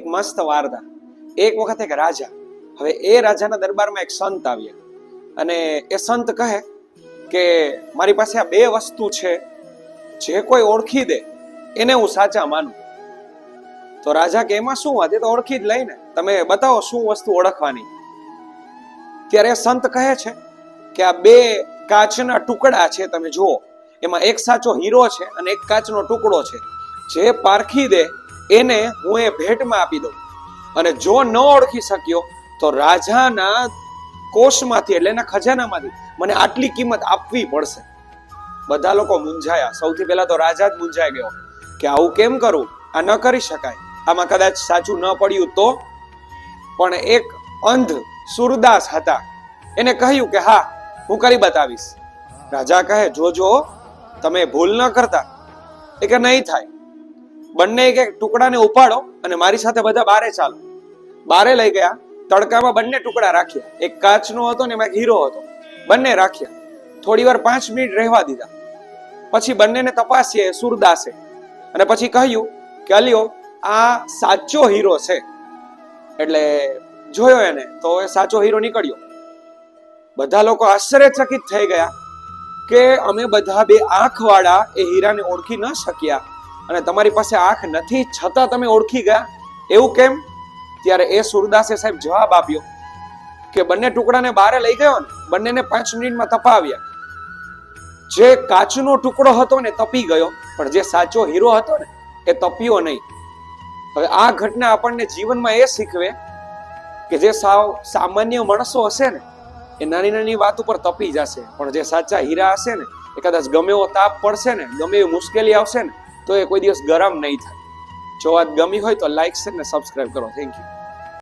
મસ્ત વાર્તા. એક વખત એક રાજા, હવે એ રાજાના દરબારમાં એક સંત આવ્યા અને એ સંત કહે કે મારી પાસે આ બે વસ્તુ છે, જે કોઈ ઓળખી દે એને હું સાચા માનું. તો રાજા કે એમાં શું વાત, એ તો ઓળખી જ લઈને, તમે બતાવો શું વસ્તુ ઓળખવાની. ત્યારે સંત કહે છે કે આ બે કાચના ટુકડા છે, તમે જુઓ, એમાં એક સાચો હીરો છે અને એક કાચનો ટુકડો છે. જે પારખી દે એને હું એ ભેટમાં આપી દઉં, અને જો ન ઓળખી શક્યો તો રાજાના કોષમાંથી એટલે એના ખજાનામાંથી મને આટલી કિંમત આપવી પડશે. બધા લોકો મૂંઝાયા. સૌથી પહેલા તો રાજા જ મૂંઝાઈ ગયો કે આવું કેમ કરું, આ ન કરી શકાય, આમાં કદાચ સાચું ન પડ્યું તો. પણ એક અંધ સુરદાસ હતા, એને કહ્યું કે હા હું કરી બતાવીશ. રાજા કહે જોજો તમે ભૂલ ન કરતા. એ કે નહીં થાય. બંને એક એક ટુકડાને ઉપાડો અને મારી સાથે બધા બારે ચાલો. બારે લઈ ગયા. તડકામાં બંને ટુકડા રાખ્યા. એક કાચનો હતો ને એમાં એક હીરો હતો. બંને રાખ્યા. થોડી વાર 5 મિનિટ રહેવા દીધા. પછી બંનેને તપાસ્યા સુરદાસે, અને પછી કહ્યું કે અલ્યો આ સાચો હીરો છે. એટલે જોયો એને તો એ સાચો હીરો નીકળ્યો. બધા લોકો આશ્ચર્યચકિત થઈ ગયા કે અમે બધા બે આંખ વાળા એ હીરાને ઓળખી ન શક્યા, અને તમારી પાસે આંખ નથી છતાં તમે ઓળખી ગયા, એવું કેમ? ત્યારે એ સુરદાસે સાહેબ જવાબ આપ્યો કે બંને ટુકડાને બારે લઈ ગયો ને, બંનેને 5 મિનિટમાં તપાવ્યા. જે કાચનો ટુકડો હતો ને તપી ગયો, પણ જે સાચો હીરો હતો ને એ તપ્યો નહીં. હવે આ ઘટના આપણને જીવનમાં એ શીખવે કે જે સાવ સામાન્ય માણસો હશે ને એ નાની નાની વાત ઉપર તપી જશે, પણ જે સાચા હીરા હશે ને એ કદાચ ગમે એવો તાપ પડશે ને, ગમે એવી મુશ્કેલી આવશે ને, તો એ કોઈ દિવસ ગરમ નહીં થાય. જો વાત ગમી હોય તો લાઈક છે ને સબસ્ક્રાઇબ કરો. Thank you.